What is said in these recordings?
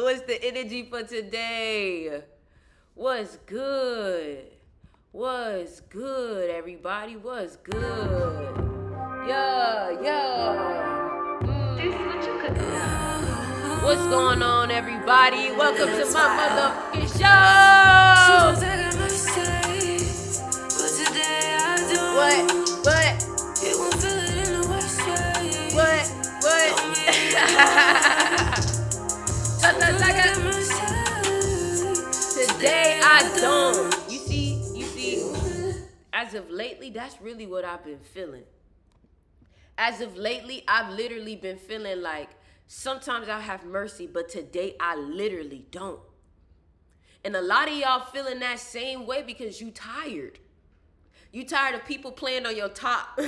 What's the energy for today? What's good? What's good, everybody? What's good? Yeah. What's going on, everybody? Welcome to my motherfucking show. Today I don't. You see, as of lately, that's really what I've been feeling. As of lately, I've literally been feeling like sometimes I have mercy, but today I literally don't. And a lot of y'all feeling that same way because you tired. You tired of people playing on your top.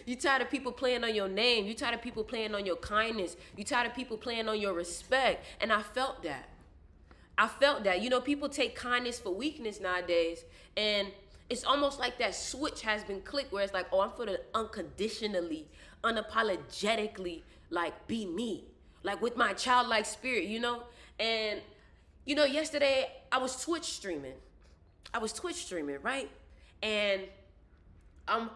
You tired of people playing on your name. You tired of people playing on your kindness. You tired of people playing on your respect. And I felt that. You know, people take kindness for weakness nowadays. And it's almost like that switch has been clicked where it's like, oh, I'm for the unconditionally, unapologetically, like, be me. Like, with my childlike spirit, you know? And, you know, yesterday I was Twitch streaming, right? And I'm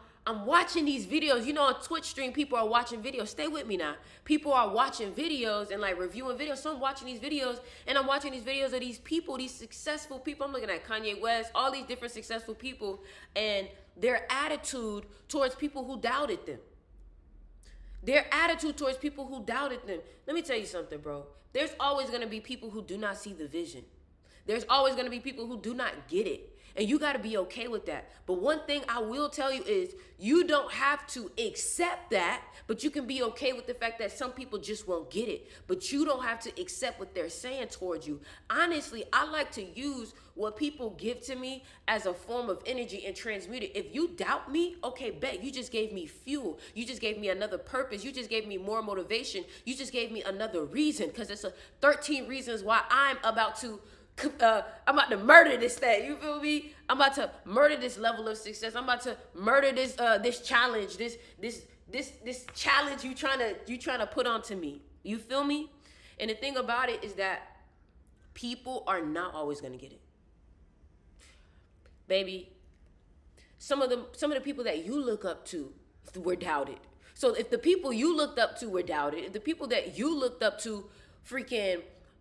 watching these videos. You know, on Twitch stream, people are watching videos. Stay with me now. People are watching videos and like reviewing videos. So I'm watching these videos and I'm watching these videos of these people, these successful people. I'm looking at Kanye West, all these different successful people and their attitude towards people who doubted them. Let me tell you something, bro. There's always going to be people who do not see the vision. There's always going to be people who do not get it. And you got to be okay with that. But one thing I will tell you is you don't have to accept that, but you can be okay with the fact that some people just won't get it. But you don't have to accept what they're saying towards you. Honestly, I like to use what people give to me as a form of energy and transmute it. If you doubt me, okay, bet. You just gave me fuel. You just gave me another purpose. You just gave me more motivation. You just gave me another reason, because it's 13 reasons why I'm about to murder this thing. You feel me? I'm about to murder this level of success. I'm about to murder this this challenge. This challenge you trying to put onto me. You feel me? And the thing about it is that people are not always gonna get it. Baby, some of the people that you look up to were doubted. So if the people you looked up to were doubted, if the people that you looked up to freaking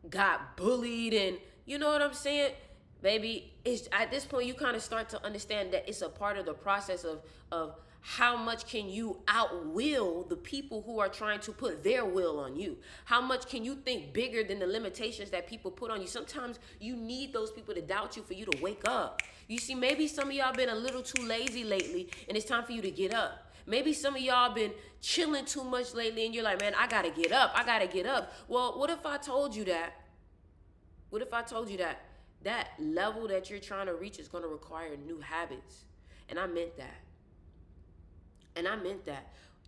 got bullied, and you know what I'm saying? Baby, it's at this point you kind of start to understand that it's a part of the process of how much can you outwill the people who are trying to put their will on you? How much can you think bigger than the limitations that people put on you? Sometimes you need those people to doubt you for you to wake up. You see, maybe some of y'all been a little too lazy lately and it's time for you to get up. Maybe some of y'all been chilling too much lately and you're like, man, I gotta get up. Well, what if I told you that? What if I told you that that level that you're trying to reach is going to require new habits? And I meant that.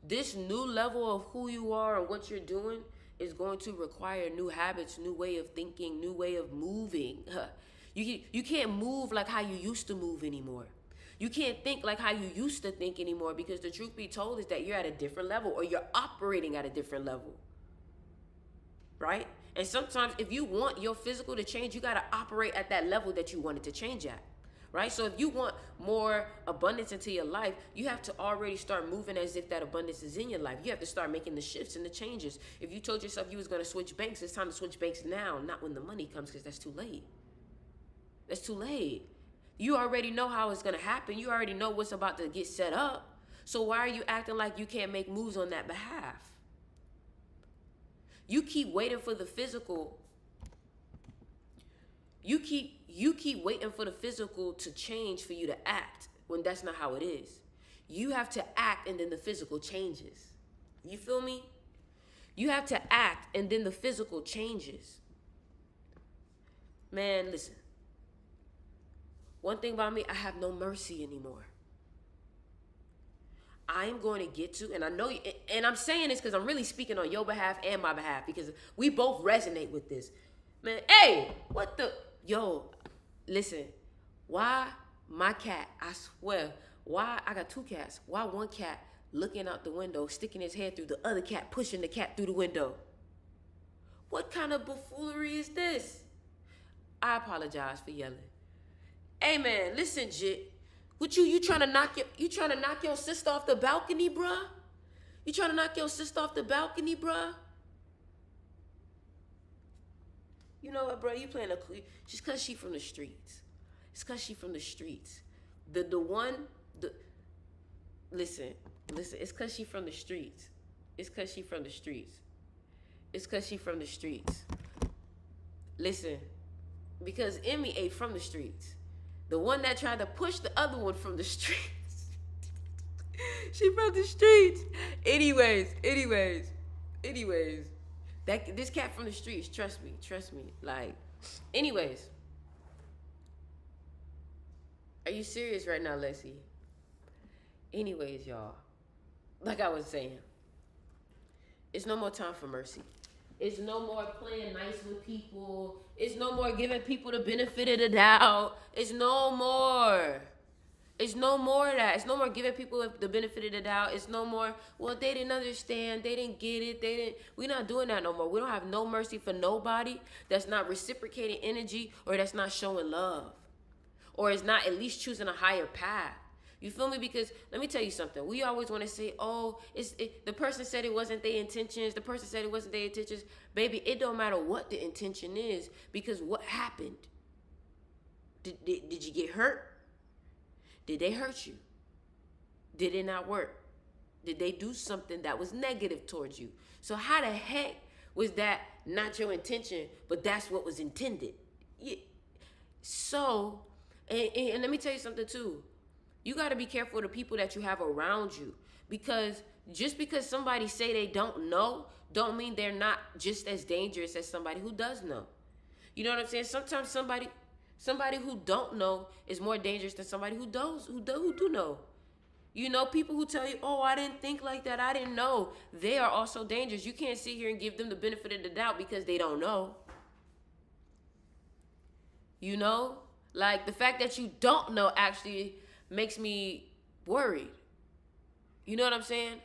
This new level of who you are and what you're doing is going to require new habits, new way of thinking, new way of moving. You can't move like how you used to move anymore. You can't think like how you used to think anymore, because the truth be told is that you're at a different level, or you're operating at a different level. Right? And sometimes if you want your physical to change, you got to operate at that level that you want it to change at. Right? So if you want more abundance into your life, you have to already start moving as if that abundance is in your life. You have to start making the shifts and the changes. If you told yourself you was going to switch banks, it's time to switch banks now, not when the money comes, because that's too late. That's too late. You already know how it's going to happen. You already know what's about to get set up. So why are you acting like you can't make moves on that behalf? You keep waiting for the physical. You keep waiting for the physical to change for you to act, when that's not how it is. You have to act and then the physical changes. You feel me? You have to act and then the physical changes. Man, listen. One thing about me, I have no mercy anymore. I'm going to get to, and I know, and I'm saying this because I'm really speaking on your behalf and my behalf, because we both resonate with this. Man, hey, listen, why my cat, I swear, why, I got two cats, why one cat looking out the window, sticking his head through the other cat, pushing the cat through the window? What kind of buffoonery is this? I apologize for yelling. Hey man, listen, Jit. What you trying to knock your sister off the balcony, bruh? You trying to knock your sister off the balcony, bruh? You know what, bro? You playing just cause she from the streets. It's cause she from the streets. Listen. It's cause she from the streets. It's cause she from the streets. It's cause she from the streets. Listen, because Emmy ain't from the streets. The one that tried to push the other one from the streets. She from the streets. Anyways. This cat from the streets, trust me. Like, anyways. Are you serious right now, Leslie? Anyways, y'all. Like I was saying, it's no more time for mercy. It's no more playing nice with people. It's no more giving people the benefit of the doubt. It's no more of that. It's no more giving people the benefit of the doubt. It's no more, well, they didn't understand. They didn't get it. We're not doing that no more. We don't have no mercy for nobody that's not reciprocating energy or that's not showing love or is not at least choosing a higher path. You feel me? Because let me tell you something. We always want to say, oh, the person said it wasn't their intentions. The person said it wasn't their intentions. Baby, it don't matter what the intention is because what happened? Did you get hurt? Did they hurt you? Did it not work? Did they do something that was negative towards you? So how the heck was that not your intention, but that's what was intended? Yeah. So, and let me tell you something too. You got to be careful of the people that you have around you because just because somebody say they don't know, don't mean they're not just as dangerous as somebody who does know. You know what I'm saying? Sometimes somebody who don't know is more dangerous than somebody who do know. You know, people who tell you, oh, I didn't think like that, I didn't know. They are also dangerous. You can't sit here and give them the benefit of the doubt because they don't know. You know? Like, the fact that you don't know actually makes me worried. You know what I'm saying?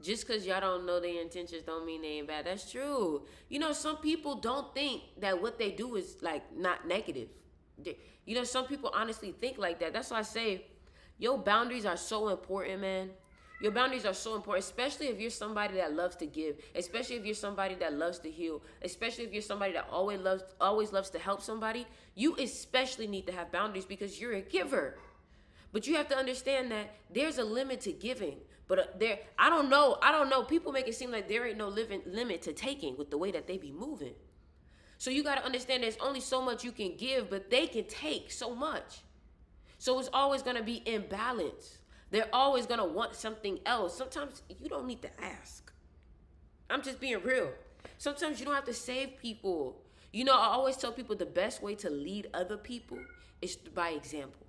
Just because y'all don't know their intentions don't mean they ain't bad. That's true. You know, some people don't think that what they do is, like, not negative. You know, some people honestly think like that. That's why I say your boundaries are so important, man. Your boundaries are so important, especially if you're somebody that loves to give, especially if you're somebody that loves to heal, especially if you're somebody that always loves to help somebody. You especially need to have boundaries because you're a giver. But you have to understand that there's a limit to giving. But I don't know. People make it seem like there ain't no limit to taking with the way that they be moving. So you got to understand there's only so much you can give, but they can take so much. So it's always going to be imbalance. They're always going to want something else. Sometimes you don't need to ask. I'm just being real. Sometimes you don't have to save people. You know, I always tell people the best way to lead other people is by example.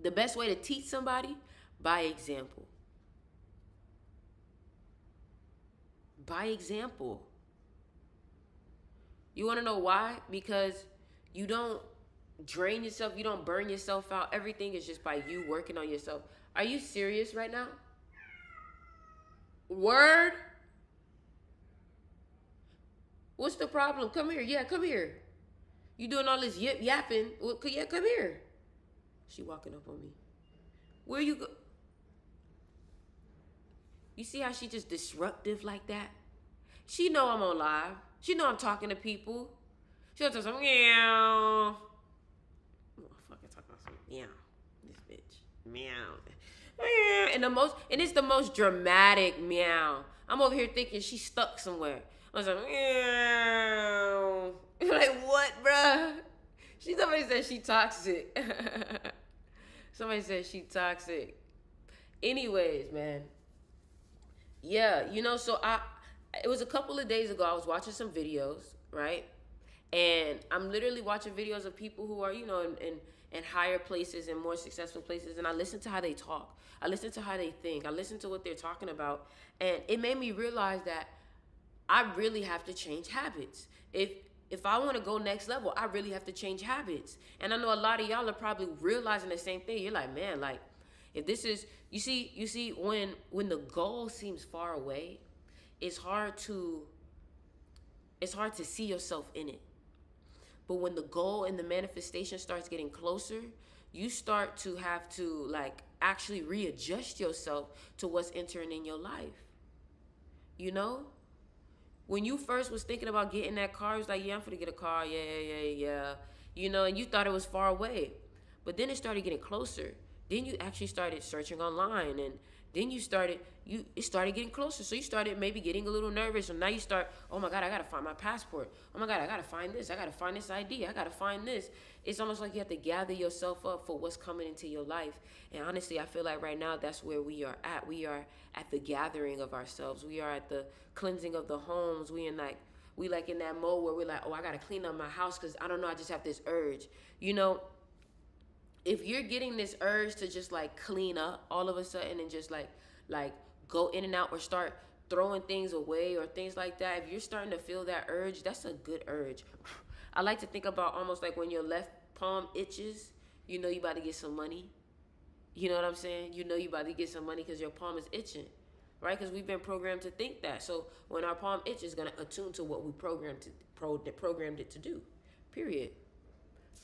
The best way to teach somebody, by example. By example. You want to know why? Because you don't drain yourself, you don't burn yourself out. Everything is just by you working on yourself. Are you serious right now? Word? What's the problem? Come here. Yeah, come here. You doing all this yapping. Well, yeah, come here. She walking up on me. Where you go? You see how she just disruptive like that? She know I'm on live. She know I'm talking to people. She'll tell some meow. Motherfucker talking about some meow. This bitch. Meow. And it's the most dramatic meow. I'm over here thinking she's stuck somewhere. I was like, meow. Like, what, bruh? Somebody said she toxic. Somebody said she toxic. Anyways, man. Yeah, you know, so it was a couple of days ago, I was watching some videos, right? And I'm literally watching videos of people who are, you know, in higher places and more successful places. And I listen to how they talk. I listen to how they think. I listen to what they're talking about. And it made me realize that I really have to change habits. If I want to go next level, I really have to change habits. And I know a lot of y'all are probably realizing the same thing. You're like, man, like, If this is, you see when the goal seems far away, it's hard to see yourself in it. But when the goal and the manifestation starts getting closer, you start to have to like actually readjust yourself to what's entering in your life. You know? When you first was thinking about getting that car, it was like, yeah, I'm gonna get a car, yeah. You know, and you thought it was far away. But then it started getting closer. Then you actually started searching online, and then it started getting closer. So you started maybe getting a little nervous, and now you start, oh my God, I gotta find my passport. Oh my God, I gotta find this. I gotta find this ID. I gotta find this. It's almost like you have to gather yourself up for what's coming into your life. And honestly, I feel like right now that's where we are at. We are at the gathering of ourselves. We are at the cleansing of the homes. We like in that mode where we're like, oh, I gotta clean up my house because I don't know, I just have this urge. You know, if you're getting this urge to just like clean up all of a sudden and just like go in and out or start throwing things away or things like that, if you're starting to feel that urge, that's a good urge. I like to think about almost like when your left palm itches, you know you about to get some money. You know what I'm saying? You know you about to get some money because your palm is itching, right? Because we've been programmed to think that. So when our palm itches, it's gonna attune to what we programmed it to do. Period.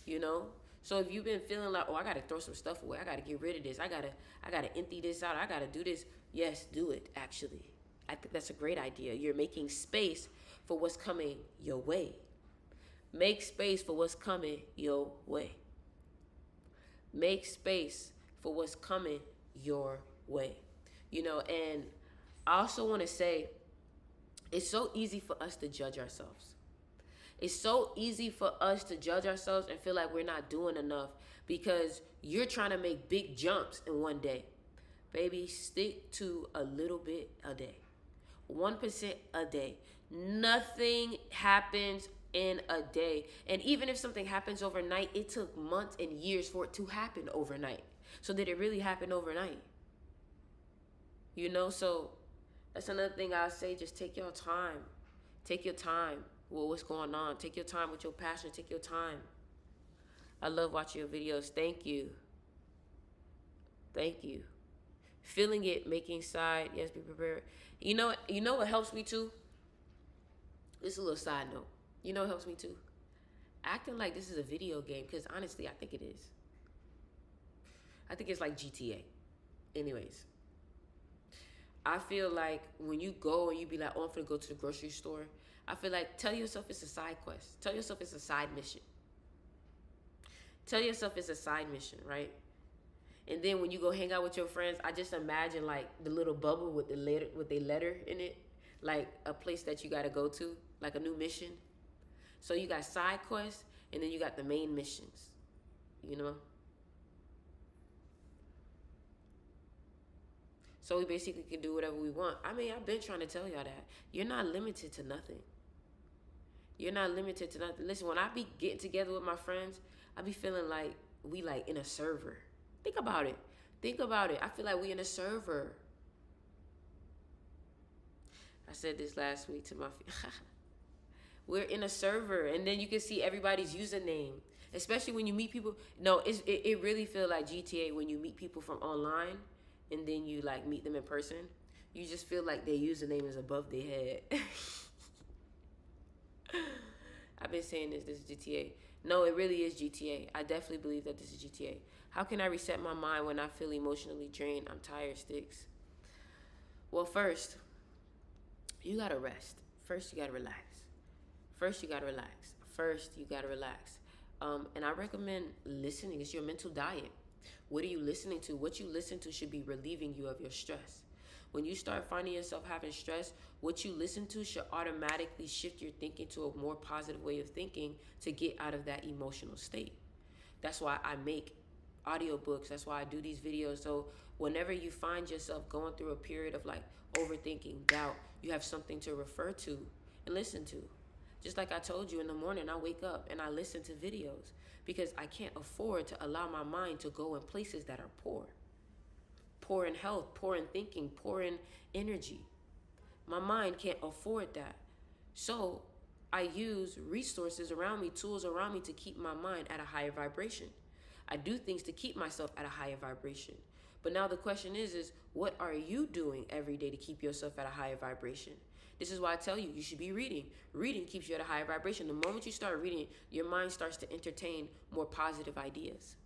You know. So if you've been feeling like, oh, I gotta throw some stuff away, I gotta get rid of this, I gotta empty this out, I gotta do this. Yes, do it. Actually, I think that's a great idea. You're making space for what's coming your way. Make space for what's coming your way. Make space for what's coming your way. You know, and I also want to say it's so easy for us to judge ourselves. It's so easy for us to judge ourselves and feel like we're not doing enough because you're trying to make big jumps in one day. Baby, stick to a little bit a day. 1% a day. Nothing happens in a day. And even if something happens overnight, it took months and years for it to happen overnight. So did it really happen overnight? You know, so that's another thing I'll say. Just take your time. Take your time with what's going on. Take your time with your passion. Take your time. I love watching your videos. Thank you. Thank you. Feeling it, making side. Yes, be prepared. You know what helps me too? This is a little side note. You know what helps me too? Acting like this is a video game, because honestly, I think it is. I think it's like GTA. Anyways, I feel like when you go and you be like, oh, I'm gonna go to the grocery store, I feel like tell yourself it's a side quest. Tell yourself it's a side mission. Tell yourself it's a side mission, right? And then when you go hang out with your friends, I just imagine like the little bubble with the letter in it, like a place that you gotta go to, like a new mission. So you got side quests and then you got the main missions, you know? So we basically can do whatever we want. I mean, I've been trying to tell y'all that. You're not limited to nothing. You're not limited to nothing. Listen, when I be getting together with my friends, I be feeling like we like in a server. Think about it. Think about it. I feel like we in a server. I said this last week to my we're in a server, and then you can see everybody's username, especially when you meet people. No, it really feel like GTA when you meet people from online and then you like meet them in person. You just feel like their username is above their head. I've been saying this is GTA. No, it really is GTA. I definitely believe that this is GTA. How can I reset my mind when I feel emotionally drained? I'm tired, Sticks. Well, first, you gotta rest. First, you gotta relax. First, you gotta relax. First, you gotta relax. And I recommend listening. It's your mental diet. What are you listening to? What you listen to should be relieving you of your stress. When you start finding yourself having stress, what you listen to should automatically shift your thinking to a more positive way of thinking to get out of that emotional state. That's why I make audiobooks. That's why I do these videos. So whenever you find yourself going through a period of like overthinking, doubt, you have something to refer to and listen to. Just like I told you, in the morning, I wake up and I listen to videos because I can't afford to allow my mind to go in places that are poor. Poor in health, poor in thinking, poor in energy. My mind can't afford that. So I use resources around me, tools around me to keep my mind at a higher vibration. I do things to keep myself at a higher vibration. But now the question is what are you doing every day to keep yourself at a higher vibration? This is why I tell you, you should be reading. Reading keeps you at a higher vibration. The moment you start reading, your mind starts to entertain more positive ideas.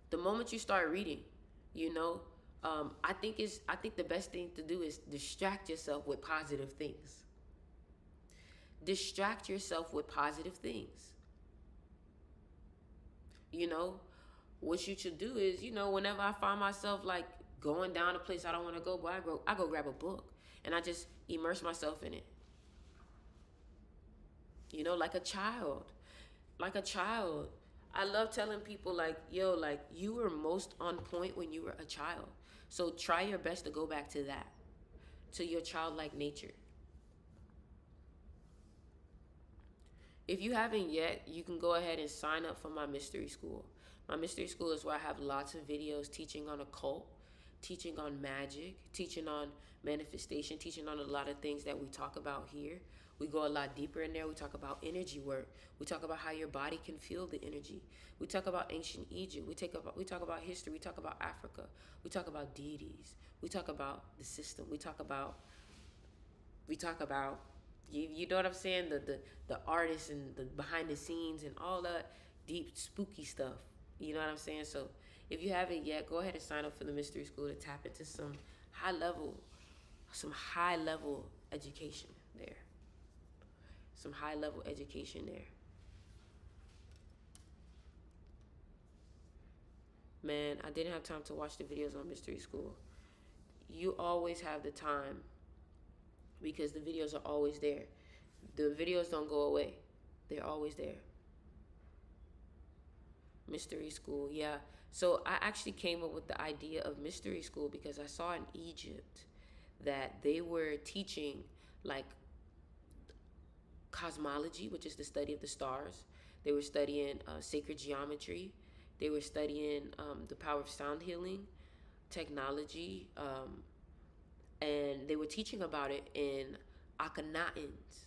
The moment you start reading, you know, I think the best thing to do is distract yourself with positive things. Distract yourself with positive things. You know, what you should do is, you know, whenever I find myself like going down a place I don't want to go, boy, I go grab a book and I just immerse myself in it. You know, like a child. Like a child. I love telling people like, yo, like you were most on point when you were a child. So try your best to go back to that, to your childlike nature. If you haven't yet, you can go ahead and sign up for my mystery school. My mystery school is where I have lots of videos teaching on occult, teaching on magic, teaching on manifestation, teaching on a lot of things that we talk about here. We go a lot deeper in there. We talk about energy work. We talk about how your body can feel the energy. We talk about ancient Egypt. We talk about history. We talk about Africa. We talk about deities. We talk about the system. We talk about you know what I'm saying? The artists and the behind the scenes and all that deep spooky stuff. You know what I'm saying? So if you haven't yet, go ahead and sign up for the mystery school to tap into some high level education there. Some high level education there. Man, I didn't have time to watch the videos on mystery school. You always have the time because the videos are always there. The videos don't go away. They're always there. Mystery school, yeah. So I actually came up with the idea of mystery school because I saw in Egypt that they were teaching like cosmology, which is the study of the stars. They were studying sacred geometry. They were studying the power of sound healing, technology, and they were teaching about it in Akhenaten's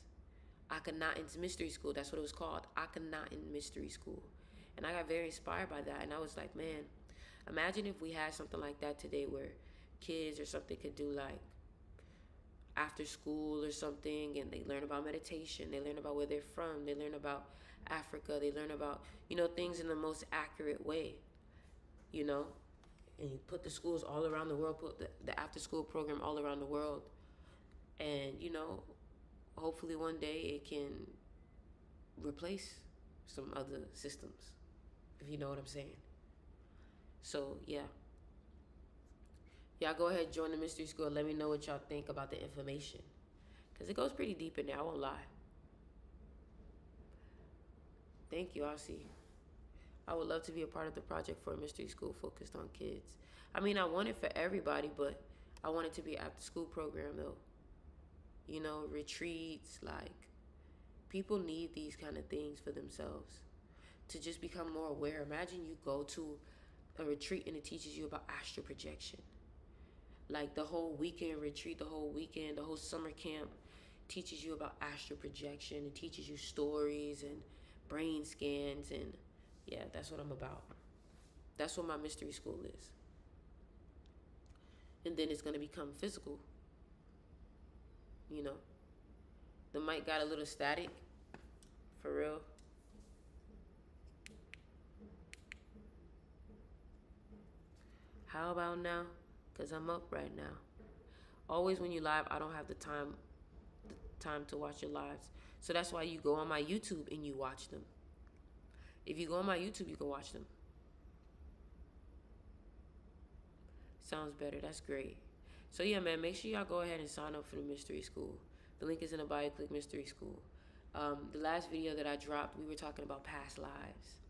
mystery school. That's what it was called, Akhenaten Mystery School. And I got very inspired by that. And I was like, man, imagine if we had something like that today where kids or something could do like after school or something, and they learn about meditation, they learn about where they're from, they learn about Africa, they learn about, you know, things in the most accurate way, you know. And you put the schools all around the world, put the after school program all around the world. And, you know, hopefully one day it can replace some other systems, if you know what I'm saying. So, yeah. Y'all go ahead, join the mystery school. Let me know what y'all think about the information. Because it goes pretty deep in there, I won't lie. Thank you, I'll see. I would love to be a part of the project for a mystery school focused on kids. I mean, I want it for everybody, but I want it to be an after school program though. You know, retreats, like people need these kind of things for themselves to just become more aware. Imagine you go to a retreat and it teaches you about astral projection. Like the whole weekend retreat, the whole weekend, the whole summer camp teaches you about astral projection. It teaches you stories and brain scans, and yeah, that's what I'm about. That's what my mystery school is. And then it's gonna become physical. You know, the mic got a little static, for real. How about now? Cause I'm up right now. Always when you live, I don't have the time to watch your lives. So that's why you go on my YouTube and you watch them. If you go on my YouTube, you can watch them. Sounds better. That's great. So yeah, man, make sure y'all go ahead and sign up for the mystery school. The link is in the bio. Click mystery school. The last video that I dropped, we were talking about past lives.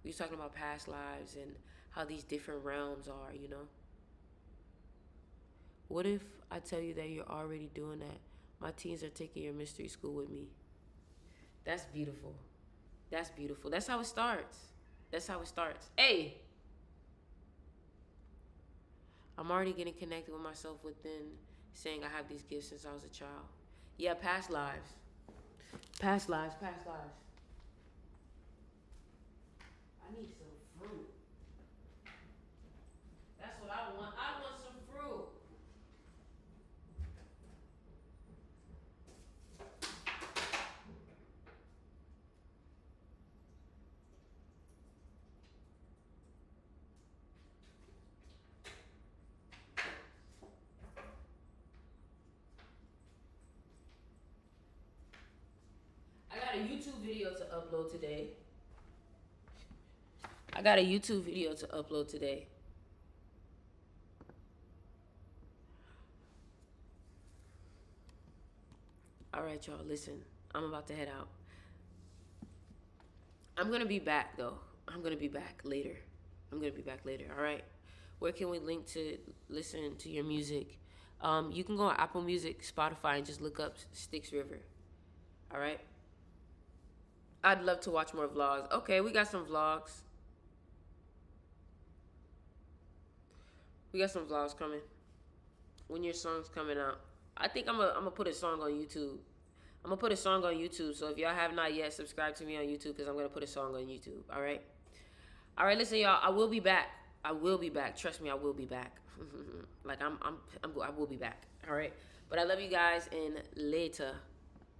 We were talking about past lives and how these different realms are, you know. What if I tell you that you're already doing that? My teens are taking your mystery school with me. That's beautiful. That's beautiful. That's how it starts. That's how it starts. Hey! I'm already getting connected with myself within saying I have these gifts since I was a child. Yeah, past lives. Past lives, past lives. I need some fruit. YouTube video to upload today. I got a YouTube video to upload today. All right, y'all, listen. I'm about to head out. I'm going to be back, though. I'm going to be back later. All right? Where can we link to listen to your music? You can go on Apple Music, Spotify, and just look up Styx River. All right? I'd love to watch more vlogs. Okay, we got some vlogs. We got some vlogs coming. When your song's coming out. I think I'm gonna put a song on YouTube. I'm gonna put a song on YouTube. So if y'all have not yet, subscribe to me on YouTube because I'm gonna put a song on YouTube. All right. All right. Listen, y'all. I will be back. Trust me, I will be back. Like I will be back. All right. But I love you guys and later.